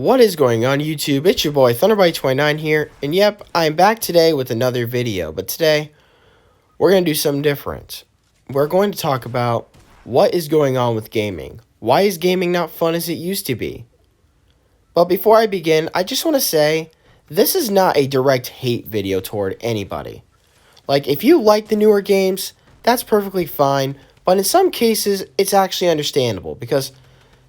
What is going on YouTube? It's your boy Thunderbite29 here, and yep, I'm back today with another video, but today we're going to do something different. We're going to talk about what is going on with gaming. Why is gaming not fun as it used to be? But before I begin, I just want to say, this is not a direct hate video toward anybody. Like, if you like the newer games, that's perfectly fine, but in some cases, it's actually understandable, because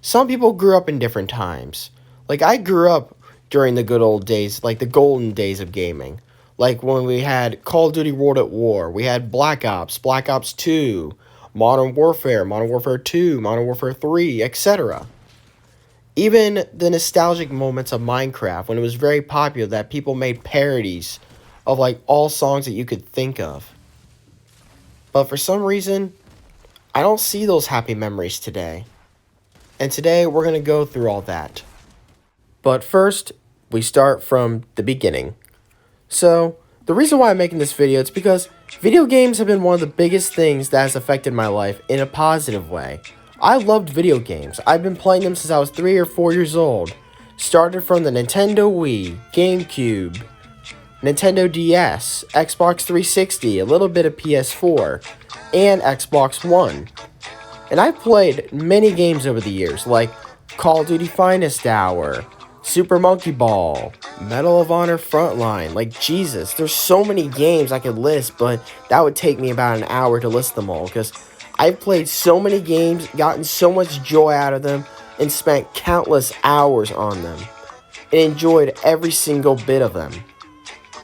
some people grew up in different times. Like, I grew up during the good old days, like the golden days of gaming. Like when we had Call of Duty World at War, we had Black Ops, Black Ops 2, Modern Warfare 2, Modern Warfare 3, etc. Even the nostalgic moments of Minecraft, when it was very popular, that people made parodies of like all songs that you could think of. But for some reason, I don't see those happy memories today. And today, we're going to go through all that. But first, we start from the beginning. So, the reason why I'm making this video is because video games have been one of the biggest things that has affected my life in a positive way. I loved video games. I've been playing them since I was 3 or 4 years old. Started from the Nintendo Wii, GameCube, Nintendo DS, Xbox 360, a little bit of PS4, and Xbox One. And I've played many games over the years, like Call of Duty Finest Hour, Super Monkey Ball, Medal of Honor Frontline. Like, Jesus, there's so many games I could list, but that would take me about an hour to list them all, because I've played so many games, gotten so much joy out of them, and spent countless hours on them, and enjoyed every single bit of them.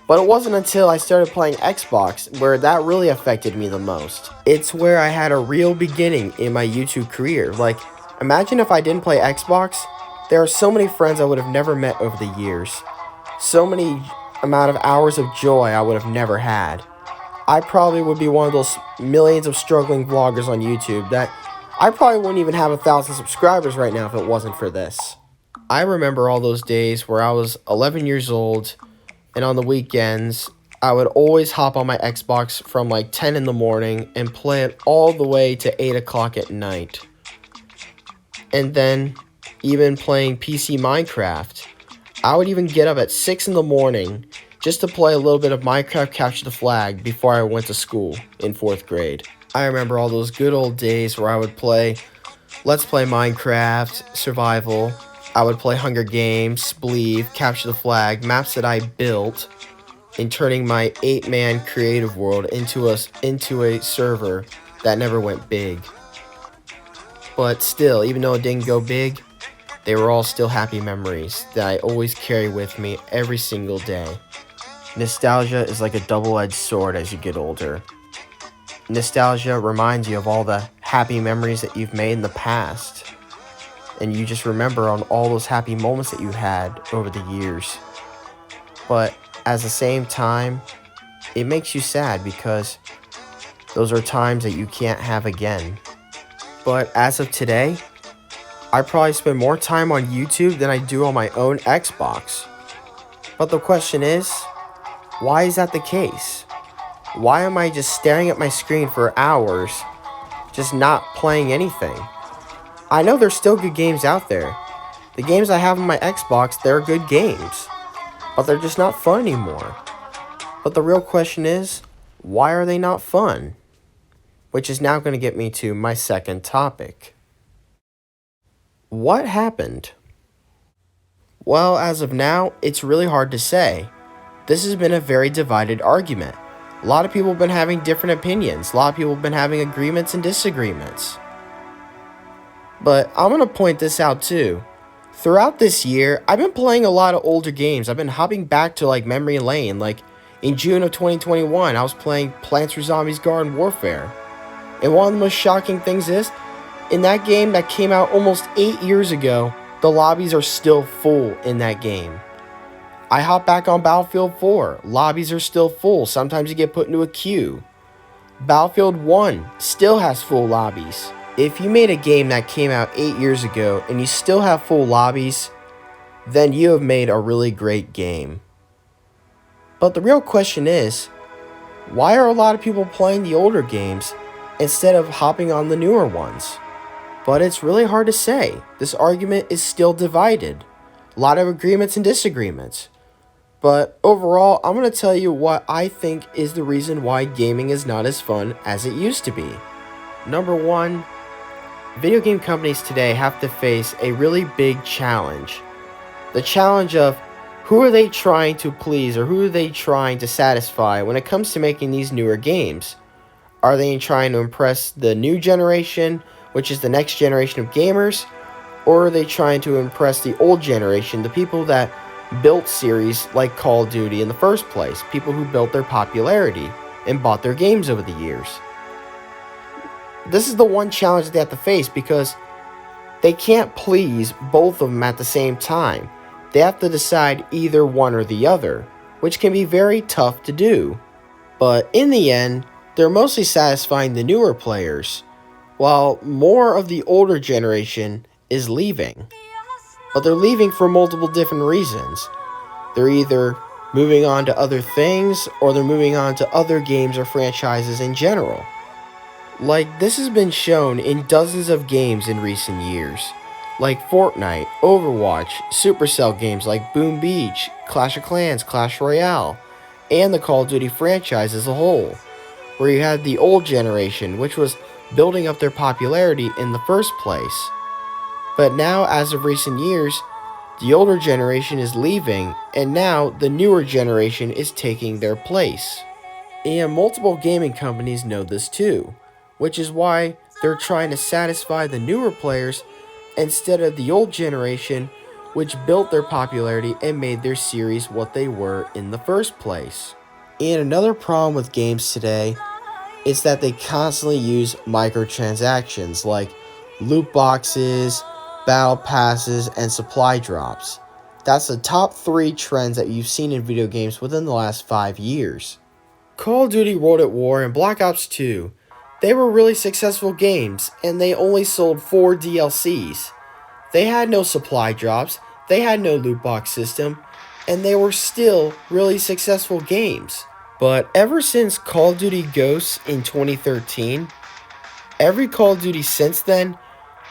But it wasn't until I started playing Xbox where that really affected me the most. It's where I had a real beginning in my YouTube career. Like, imagine if I didn't play Xbox. There are so many friends I would have never met over the years. So many amount of hours of joy I would have never had. I probably would be one of those millions of struggling vloggers on YouTube that I probably wouldn't even have 1,000 subscribers right now if it wasn't for this. I remember all those days where I was 11 years old, and on the weekends, I would always hop on my Xbox from like 10 in the morning and play it all the way to 8 o'clock at night. And then, even playing PC Minecraft, I would even get up at 6 in the morning just to play a little bit of Minecraft Capture the Flag before I went to school in 4th grade. I remember all those good old days where I would play Let's Play Minecraft, Survival. I would play Hunger Games, Spleef, Capture the Flag, maps that I built, and turning my 8-man creative world into a server that never went big. But still, even though it didn't go big, they were all still happy memories that I always carry with me every single day. Nostalgia is like a double-edged sword as you get older. Nostalgia reminds you of all the happy memories that you've made in the past. And you just remember on all those happy moments that you had over the years. But at the same time, it makes you sad because those are times that you can't have again. But as of today, I probably spend more time on YouTube than I do on my own Xbox. But the question is, why is that the case? Why am I just staring at my screen for hours, just not playing anything? I know there's still good games out there. The games I have on my Xbox, they're good games. But they're just not fun anymore. But the real question is, why are they not fun? Which is now going to get me to my second topic. What happened? Well, as of now, it's really hard to say. This has been a very divided argument. A lot of people have been having different opinions. A lot of people have been having agreements and disagreements. But I'm going to point this out too. Throughout this year, I've been playing a lot of older games. I've been hopping back to like memory lane. Like in June of 2021, I was playing Plants vs. Zombies Garden Warfare. And one of the most shocking things is, in that game that came out almost 8 years ago, the lobbies are still full in that game. I hop back on Battlefield 4. Lobbies are still full. Sometimes you get put into a queue. Battlefield 1 still has full lobbies. If you made a game that came out 8 years ago and you still have full lobbies, then you have made a really great game. But the real question is, why are a lot of people playing the older games instead of hopping on the newer ones? But it's really hard to say. This argument is still divided. a lot of agreements and disagreements. But overall, I'm going to tell you what I think is the reason why gaming is not as fun as it used to be. Number one, video game companies today have to face a really big challenge. The challenge of who are they trying to please or who are they trying to satisfy when it comes to making these newer games? Are they trying to impress the new generation, which is the next generation of gamers? Or are they trying to impress the old generation, the people that built series like Call of Duty in the first place, people who built their popularity and bought their games over the years? This is the one challenge that they have to face because they can't please both of them at the same time. They have to decide either one or the other, which can be very tough to do. But in the end, they're mostly satisfying the newer players, while more of the older generation is leaving. But they're leaving for multiple different reasons. They're either moving on to other things, or they're moving on to other games or franchises in general. Like, this has been shown in dozens of games in recent years, like Fortnite, Overwatch, Supercell games like Boom Beach, Clash of Clans, Clash Royale, and the Call of Duty franchise as a whole, where you had the old generation, which was building up their popularity in the first place. But now, as of recent years, the older generation is leaving, and now the newer generation is taking their place. And multiple gaming companies know this too, which is why they're trying to satisfy the newer players instead of the old generation, which built their popularity and made their series what they were in the first place. And another problem with games today is that they constantly use microtransactions like loot boxes, battle passes, and supply drops. That's the top 3 trends that you've seen in video games within the last 5 years. Call of Duty World at War and Black Ops 2, they were really successful games, and they only sold 4 DLCs. They had no supply drops, they had no loot box system, and they were still really successful games. But ever since Call of Duty Ghosts in 2013, every Call of Duty since then,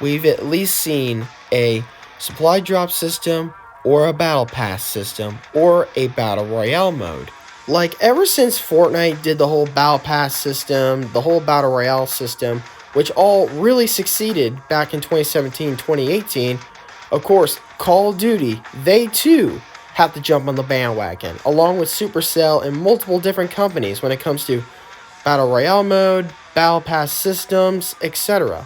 we've at least seen a supply drop system, or a battle pass system, or a battle royale mode. Like, ever since Fortnite did the whole battle pass system, the whole battle royale system, which all really succeeded back in 2017, 2018, of course, Call of Duty, they too have to jump on the bandwagon, along with Supercell and multiple different companies when it comes to battle royale mode, battle pass systems, etc.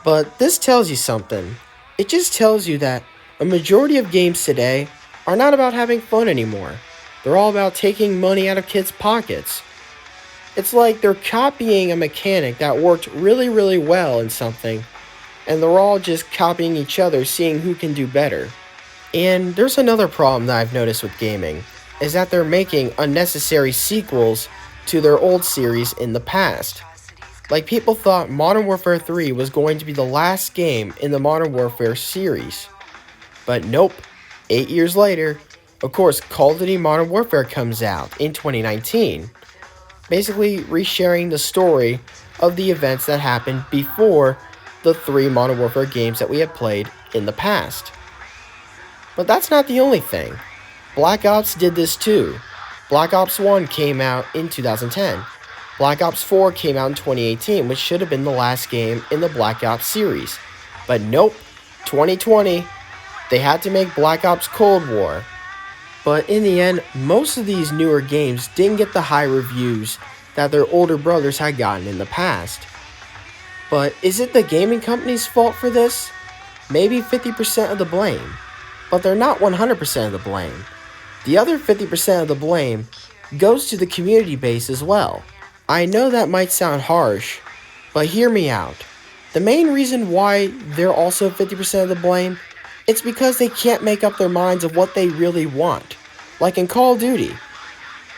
But this tells you something. It just tells you that a majority of games today are not about having fun anymore. They're all about taking money out of kids' pockets. It's like they're copying a mechanic that worked really, really well in something, and they're all just copying each other, seeing who can do better. And there's another problem that I've noticed with gaming, is that they're making unnecessary sequels to their old series in the past. Like, people thought Modern Warfare 3 was going to be the last game in the Modern Warfare series. But nope, 8 years later, of course, Call of Duty Modern Warfare comes out in 2019. Basically resharing the story of the events that happened before the 3 Modern Warfare games that we had played in the past. But that's not the only thing. Black Ops did this too. Black Ops 1 came out in 2010. Black Ops 4 came out in 2018, which should have been the last game in the Black Ops series. But nope, 2020, they had to make Black Ops Cold War. But in the end, most of these newer games didn't get the high reviews that their older brothers had gotten in the past. But is it the gaming company's fault for this? Maybe 50% of the blame. But they're not 100% of the blame. The other 50% of the blame goes to the community base as well. I know that might sound harsh, but hear me out. The main reason why they're also 50% of the blame, it's because they can't make up their minds of what they really want. Like in Call of Duty,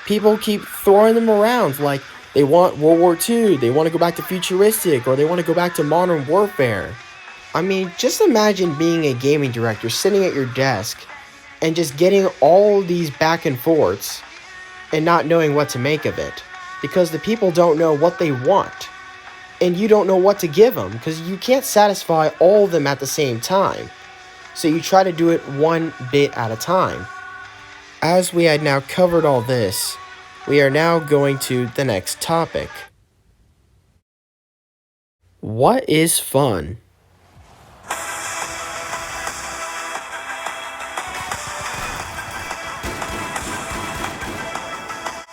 people keep throwing them around like they want World War II, they want to go back to futuristic, or they want to go back to Modern Warfare. I mean, just imagine being a gaming director sitting at your desk and just getting all these back and forths and not knowing what to make of it. Because the people don't know what they want. And you don't know what to give them because you can't satisfy all of them at the same time. so you try to do it one bit at a time. As we had now covered all this, we are now going to the next topic. What is fun?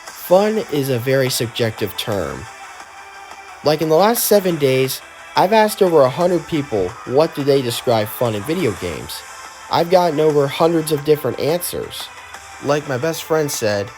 Fun is a very subjective term. Like in the last 7 days, I've asked over 100 people what do they describe fun in video games. I've gotten over hundreds of different answers. Like my best friend said,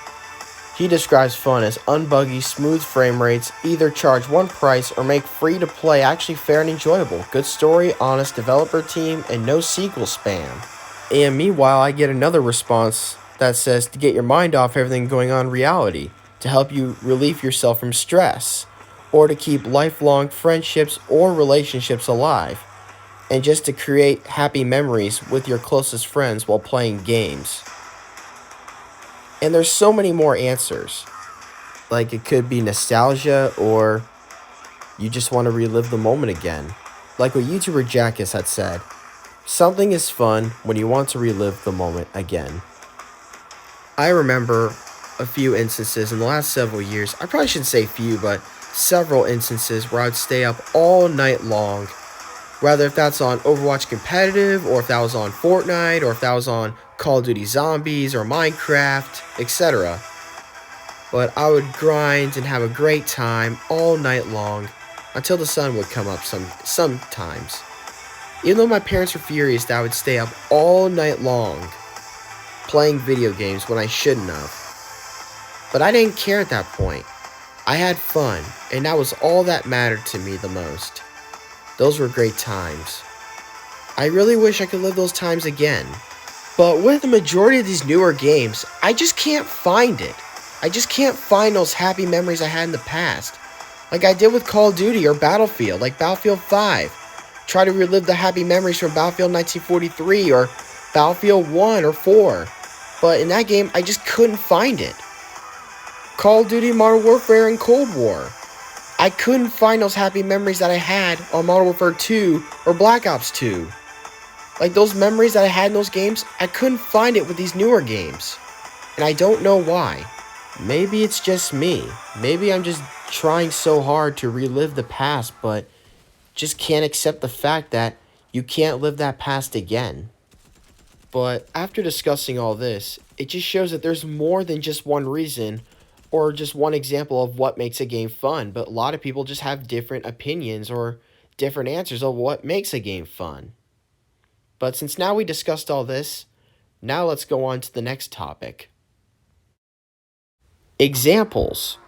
he describes fun as unbuggy, smooth frame rates, either charge one price or make free to play actually fair and enjoyable, good story, honest developer team, and no sequel spam. And meanwhile, I get another response that says to get your mind off everything going on in reality, to help you relieve yourself from stress, or to keep lifelong friendships or relationships alive, and just to create happy memories with your closest friends while playing games. And there's so many more answers. Like it could be nostalgia, or you just want to relive the moment again. Like what YouTuber Jackass had said, something is fun when you want to relive the moment again. I remember a few instances in the last several years, I probably shouldn't say few, but several instances where I'd stay up all night long, whether if that's on Overwatch Competitive, or if that was on Fortnite, or if that was on Call of Duty Zombies, or Minecraft, etc. But I would grind and have a great time all night long until the sun would come up sometimes. Even though my parents were furious that I would stay up all night long playing video games when I shouldn't have. But I didn't care at that point. I had fun, and that was all that mattered to me the most. Those were great times. I really wish I could live those times again. But with the majority of these newer games, I just can't find it. I just can't find those happy memories I had in the past. Like I did with Call of Duty or Battlefield, like Battlefield 5. Try to relive the happy memories from Battlefield 1943 or Battlefield 1 or 4. But in that game, I just couldn't find it. Call of Duty Modern Warfare and Cold War. I couldn't find those happy memories that I had on Modern Warfare 2 or Black Ops 2. Like those memories that I had in those games, I couldn't find it with these newer games. And I don't know why. Maybe it's just me. Maybe I'm just trying so hard to relive the past, but just can't accept the fact that you can't live that past again. But after discussing all this, it just shows that there's more than just one reason or just one example of what makes a game fun, but a lot of people just have different opinions or different answers of what makes a game fun. But since now we discussed all this, now let's go on to the next topic. Examples.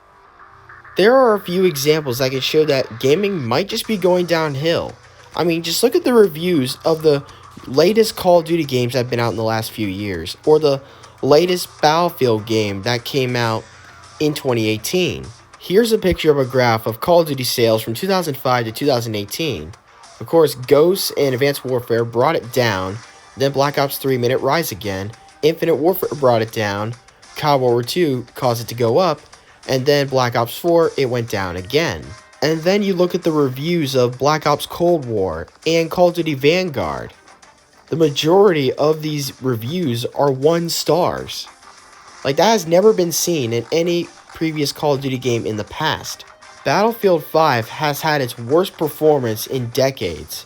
There are a few examples that can show that gaming might just be going downhill. I mean, just look at the reviews of the latest Call of Duty games that have been out in the last few years, or the latest Battlefield game that came out in 2018. Here's a picture of a graph of Call of Duty sales from 2005 to 2018. Of course, Ghosts and Advanced Warfare brought it down, then Black Ops 3 made it rise again, Infinite Warfare brought it down, COD World War 2 caused it to go up, and then Black Ops 4, it went down again. And then you look at the reviews of Black Ops Cold War and Call of Duty Vanguard. The majority of these reviews are 1 stars. Like, that has never been seen in any previous Call of Duty game in the past. Battlefield 5 has had its worst performance in decades,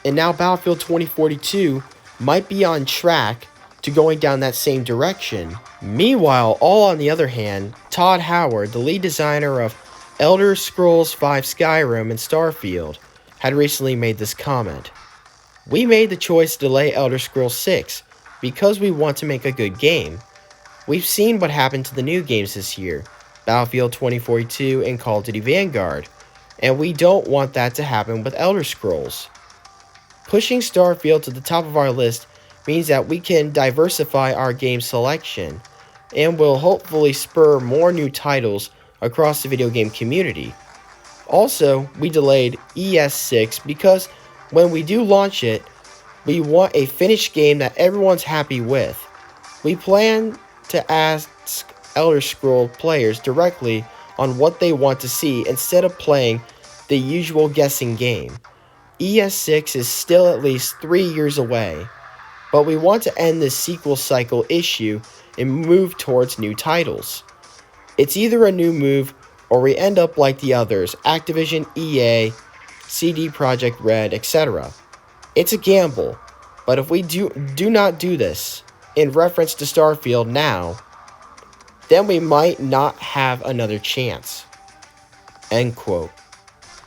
and now Battlefield 2042 might be on track to going down that same direction. Meanwhile, all on the other hand, Todd Howard, the lead designer of Elder Scrolls V Skyrim and Starfield, had recently made this comment. We made the choice to delay Elder Scrolls 6 because we want to make a good game. We've seen what happened to the new games this year, Battlefield 2042 and Call of Duty Vanguard, and we don't want that to happen with Elder Scrolls. Pushing Starfield to the top of our list means that we can diversify our game selection, and will hopefully spur more new titles across the video game community. Also, we delayed ES6 because when we do launch it, we want a finished game that everyone's happy with. We plan to ask Elder Scrolls players directly on what they want to see instead of playing the usual guessing game. ES6 is still at least 3 years away, but we want to end this sequel cycle issue and move towards new titles. It's either a new move or we end up like the others, Activision, EA, CD Projekt Red, etc. It's a gamble, but if we do not do this in reference to Starfield now, then we might not have another chance. End quote.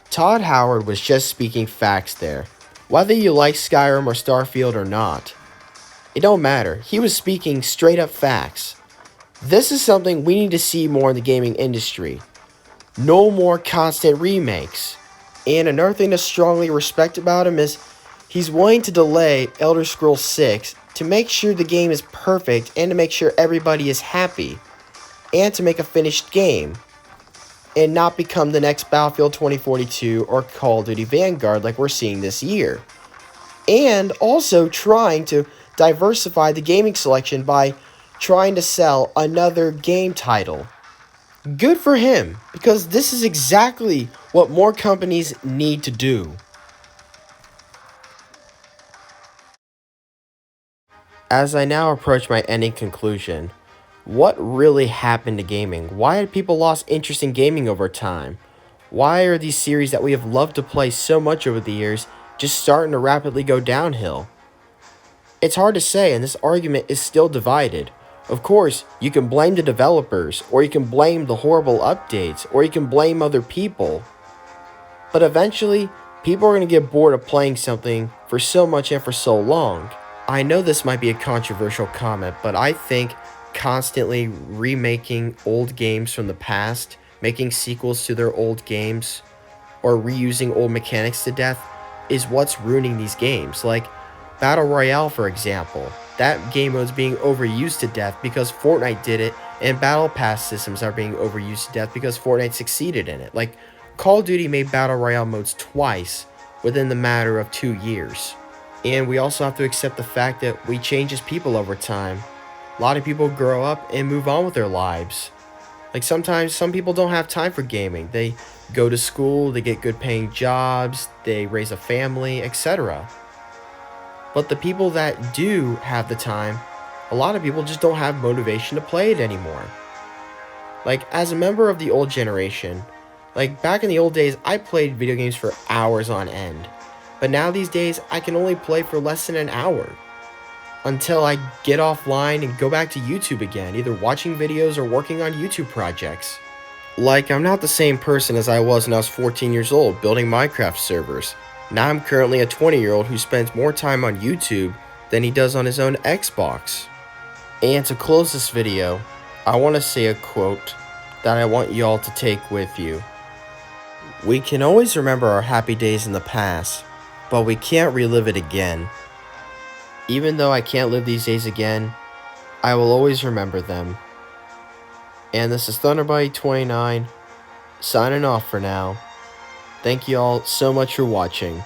Todd Howard was just speaking facts there. Whether you like Skyrim or Starfield or not, it don't matter. He was speaking straight up facts. This is something we need to see more in the gaming industry. No more constant remakes. And another thing to strongly respect about him is he's willing to delay Elder Scrolls 6 to make sure the game is perfect and to make sure everybody is happy. And to make a finished game. And not become the next Battlefield 2042 or Call of Duty Vanguard like we're seeing this year. And also trying to diversify the gaming selection by trying to sell another game title. Good for him, because this is exactly what more companies need to do. As I now approach my ending conclusion, what really happened to gaming? Why had people lost interest in gaming over time? Why are these series that we have loved to play so much over the years just starting to rapidly go downhill? It's hard to say, and this argument is still divided. Of course, you can blame the developers, or you can blame the horrible updates, or you can blame other people. But eventually, people are going to get bored of playing something for so much and for so long. I know this might be a controversial comment, but I think constantly remaking old games from the past, making sequels to their old games, or reusing old mechanics to death is what's ruining these games. Like Battle Royale, for example. That game mode's being overused to death because Fortnite did it, and Battle Pass systems are being overused to death because Fortnite succeeded in it. Like, Call of Duty made Battle Royale modes twice within the matter of 2 years. And we also have to accept the fact that we change as people over time. A lot of people grow up and move on with their lives. Like, sometimes some people don't have time for gaming. They go to school, they get good paying jobs, they raise a family, etc. But the people that do have the time, a lot of people just don't have motivation to play it anymore. Like, as a member of the old generation, like back in the old days, I played video games for hours on end. But now these days, I can only play for less than an hour. Until I get offline and go back to YouTube again, either watching videos or working on YouTube projects. Like, I'm not the same person as I was when I was 14 years old building Minecraft servers. Now I'm currently a 20-year-old who spends more time on YouTube than he does on his own Xbox. And to close this video, I want to say a quote that I want y'all to take with you. We can always remember our happy days in the past, but we can't relive it again. Even though I can't live these days again, I will always remember them. And this is Thunderbite29, signing off for now. Thank you all so much for watching.